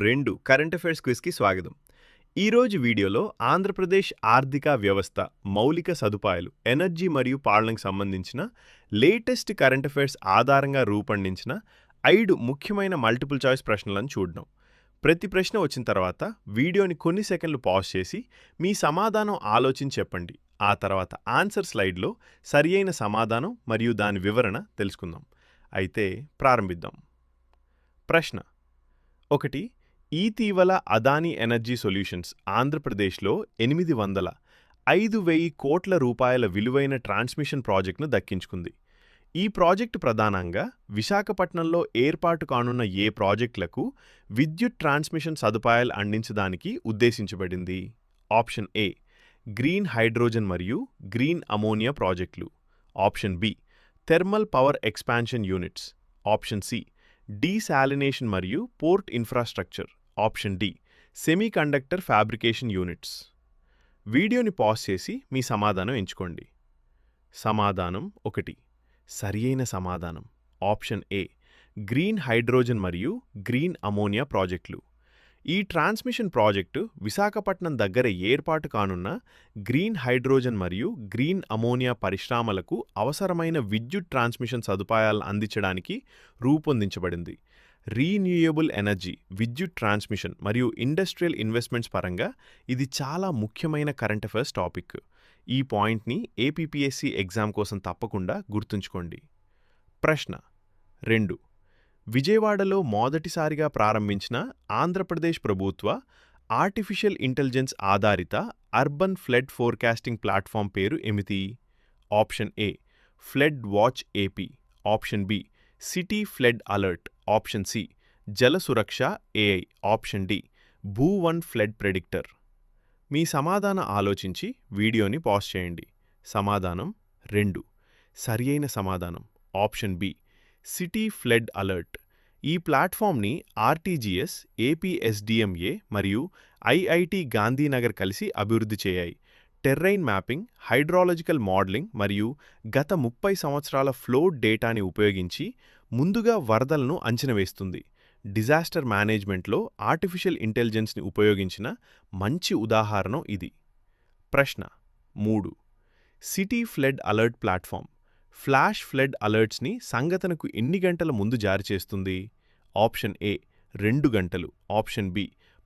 2 current affairs క్విజ్కి స్వాగతం. ఈరోజు వీడియోలో ఆంధ్రప్రదేశ్ ఆర్థిక వ్యవస్థ మౌలిక సదుపాయాలు ఎనర్జీ మరియు పాలనకు సంబంధించిన లేటెస్ట్ కరెంట్ అఫైర్స్ ఆధారంగా రూపొందించిన 5 ముఖ్యమైన మల్టిపుల్ చాయిస్ ప్రశ్నలను చూడడం. ప్రతి ప్రశ్న వచ్చిన తర్వాత వీడియోని కొన్ని సెకండ్లు పాజ్ చేసి మీ సమాధానం ఆలోచించి చెప్పండి. ఆ తర్వాత ఆన్సర్ స్లైడ్లో సరియైన సమాధానం మరియు దాని వివరణ తెలుసుకుందాం. అయితే ప్రారంభిద్దాం. ప్రశ్న 1. ఇటీవల అదానీ ఎనర్జీ సొల్యూషన్స్ ఆంధ్రప్రదేశ్లో 5,000 కోట్ల రూపాయల విలువైన ట్రాన్స్మిషన్ ప్రాజెక్టును దక్కించుకుంది. ఈ ప్రాజెక్టు ప్రధానంగా విశాఖపట్నంలో ఏర్పాటు కానున్న ఏ ప్రాజెక్టులకు విద్యుత్ ట్రాన్స్మిషన్ సదుపాయాలు అందించడానికి ఉద్దేశించబడింది? ఆప్షన్ ఏ గ్రీన్ హైడ్రోజన్ మరియు గ్రీన్ అమోనియా ప్రాజెక్టులు. Option B thermal power expansion units. Option C desalination మరియు port infrastructure. Option D semiconductor fabrication units. వీడియోని పాజ్ చేసి మీ సమాధానం ఎంచుకోండి. సమాధానం 1. సరియైన సమాధానం ఆప్షన్ ఏ గ్రీన్ హైడ్రోజన్ మరియు గ్రీన్ అమోనియా ప్రాజెక్టులు. ఈ ట్రాన్స్మిషన్ ప్రాజెక్టు విశాఖపట్నం దగ్గర ఏర్పాటు కానున్న గ్రీన్ హైడ్రోజన్ మరియు గ్రీన్ అమోనియా పరిశ్రమలకు అవసరమైన విద్యుత్ ట్రాన్స్మిషన్ సదుపాయాలను అందించడానికి రూపొందించబడింది. రీన్యూయబుల్ ఎనర్జీ, విద్యుత్ ట్రాన్స్మిషన్ మరియు ఇండస్ట్రియల్ ఇన్వెస్ట్మెంట్స్ పరంగా ఇది చాలా ముఖ్యమైన కరెంట్ అఫైర్స్ టాపిక్. ఈ పాయింట్ని ఏపీపీఎస్సీ ఎగ్జామ్ కోసం తప్పకుండా గుర్తుంచుకోండి. ప్రశ్న 2. విజయవాడలో మొదటిసారిగా ప్రారంభించిన ఆంధ్రప్రదేశ్ ప్రభుత్వ ఆర్టిఫిషియల్ ఇంటెలిజెన్స్ ఆధారిత అర్బన్ ఫ్లడ్ ఫోర్కాస్టింగ్ ప్లాట్ఫామ్ పేరు ఏమిటి? Option A flood watch AP. Option B city flood alert. Option C Jala Suraksha AI. Option D భూ1 ఫ్లడ్ ప్రెడిక్టర్. మీ సమాధానం ఆలోచించి వీడియోని పాజ్ చేయండి. సమాధానం 2. సరియైన సమాధానం option B city flood alert. ఈ ప్లాట్ఫామ్ని ఆర్టీజీఎస్, ఏపీఎస్డిఎంఏ మరియు ఐఐటి గాంధీనగర్ కలిసి అభివృద్ధి చేయాయి. టెర్రైన్ మ్యాపింగ్, హైడ్రాలజికల్ మోడలింగ్ మరియు గత 30 సంవత్సరాల ఫ్లోడ్ డేటాని ఉపయోగించి ముందుగా వరదలను అంచనా వేస్తుంది. డిజాస్టర్ మేనేజ్మెంట్లో ఆర్టిఫిషియల్ ఇంటెలిజెన్స్ని ఉపయోగించిన మంచి ఉదాహరణ ఇది. ప్రశ్న 3. City flood alert platform flash flood అలర్ట్స్ని సంఘటనకు ఎన్ని గంటల ముందు జారీ చేస్తుంది? ఆప్షన్ ఏ 2 గంటలు. ఆప్షన్ బి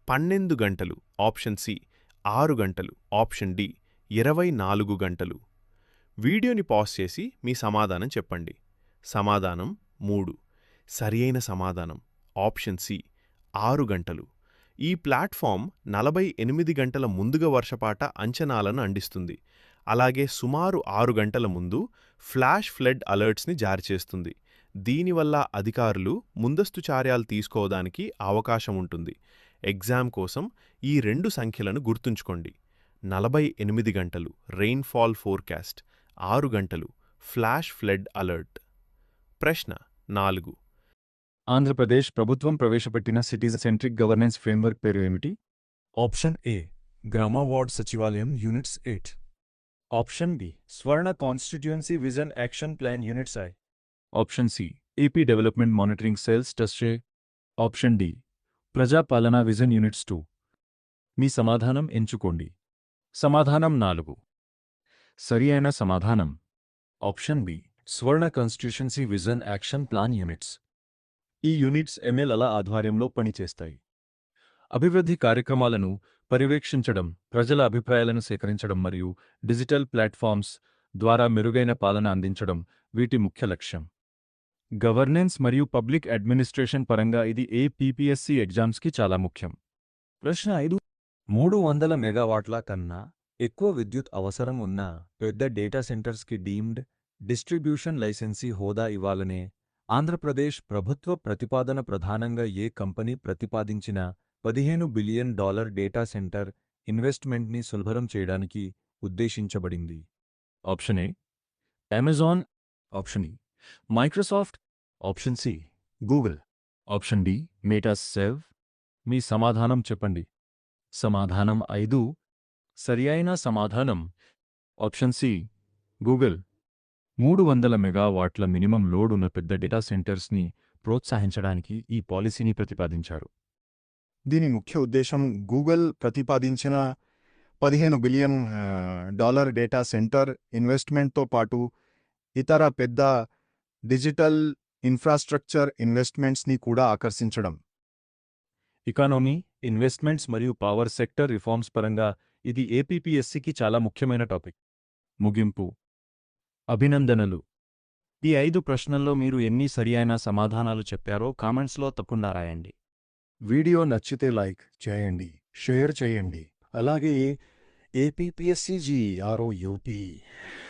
12 గంటలు. ఆప్షన్ సి 6 గంటలు. ఆప్షన్ డి 24 గంటలు. వీడియోని పాజ్ చేసి మీ సమాధానం చెప్పండి. సమాధానం 3. సరియైన సమాధానం ఆప్షన్ సి 6 గంటలు. ఈ ప్లాట్ఫామ్ 48 గంటల ముందుగా వర్షపాత అంచనాలను అందిస్తుంది. అలాగే సుమారు 6 గంటల ముందు ఫ్లాష్ ఫ్లడ్ అలర్ట్స్ని జారీ చేస్తుంది. దీనివల్ల అధికారులు ముందస్తు చర్యలు తీసుకోవడానికి అవకాశం ఉంటుంది. ఎగ్జామ్ కోసం ఈ 2 సంఖ్యలను గుర్తుంచుకోండి. 48 గంటలు రెయిన్ఫాల్ ఫోర్కాస్ట్, 6 గంటలు ఫ్లాష్ ఫ్లడ్ అలర్ట్. ప్రశ్న 4. ఆంధ్రప్రదేశ్ ప్రభుత్వం ప్రవేశపెట్టిన సిటిజన్ సెంట్రిక్ గవర్నెన్స్ ఫ్రేమ్వర్క్ పేరు ఏమిటి? ఆప్షన్ ఏ గ్రామ వార్డ్ సచివాలయం units 8. Option B Swarna constituency vision action plan units ఐ. Option C AP development monitoring cells టస్ట్రే. Option D Prajapalana vision units 2. మీ సమాధానం ఎంచుకోండి. సమాధానం 4. సరి అయిన సమాధానం option B Swarna constituency vision action plan units. ఈ యూనిట్స్ ఎమ్మెల్యేల ఆధ్వర్యంలో పనిచేస్తాయి. అభివృద్ధి కార్యక్రమాలను పర్యవేక్షించడం, ప్రజల అభిప్రాయాలను సేకరించడం మరియు డిజిటల్ ప్లాట్ఫామ్స్ ద్వారా మెరుగైన పాలన అందించడం వీటి ముఖ్య లక్ష్యం. గవర్నెన్స్ మరియు పబ్లిక్ అడ్మినిస్ట్రేషన్ పరంగా ఇది ఏపీపీఎస్సీ ఎగ్జామ్స్కి చాలా ముఖ్యం. ప్రశ్న 5. 300 మెగావాట్ల కన్నా ఎక్కువ విద్యుత్ అవసరం ఉన్న పెద్ద డేటా సెంటర్స్కి డీమ్డ్ డిస్ట్రిబ్యూషన్ లైసెన్సీ హోదా ఇవ్వాలనే ఆంధ్రప్రదేశ్ ప్రభుత్వ ప్రతిపాదన ప్రధానంగా ఏ కంపెనీ ప్రతిపాదించిన $15 బిలియన్ డేటా సెంటర్ ఇన్వెస్ట్మెంట్ని సులభరం చేయడానికి ఉద్దేశించబడింది? Option A Amazon. Option E Microsoft. Option C Google. Option D Meta సెవ్. మీ సమాధానం చెప్పండి. సమాధానం 5. సరి అయిన సమాధానం ఆప్షన్ సి గూగుల్. 300 మెగావాట్ల మినిమం లోడ్ ఉన్న పెద్ద డేటా సెంటర్స్ని ప్రోత్సహించడానికి ఈ పాలసీని ప్రతిపాదించారు. దీని ముఖ్య ఉద్దేశం గూగుల్ ప్రతిపాదించిన $15 బిలియన్ డేటా సెంటర్ ఇన్వెస్ట్మెంట్తో పాటు ఇతర పెద్ద డిజిటల్ ఇన్ఫ్రాస్ట్రక్చర్ ఇన్వెస్ట్మెంట్స్ని కూడా ఆకర్షించడం. ఎకానమీ, ఇన్వెస్ట్మెంట్స్ మరియు పవర్ సెక్టర్ రిఫార్మ్స్ పరంగా ఇది ఏపీపీఎస్సీకి చాలా ముఖ్యమైన టాపిక్. ముగింపు. అభినందనలు. ఈ 5 ప్రశ్నల్లో మీరు ఎన్ని సరియైన సమాధానాలు చెప్పారో కామెంట్స్లో తప్పకుండా రాయండి. వీడియో నచ్చితే లైక్ చేయండి, షేర్ చేయండి. అలాగే ఏపీపీఎస్సీ GROUP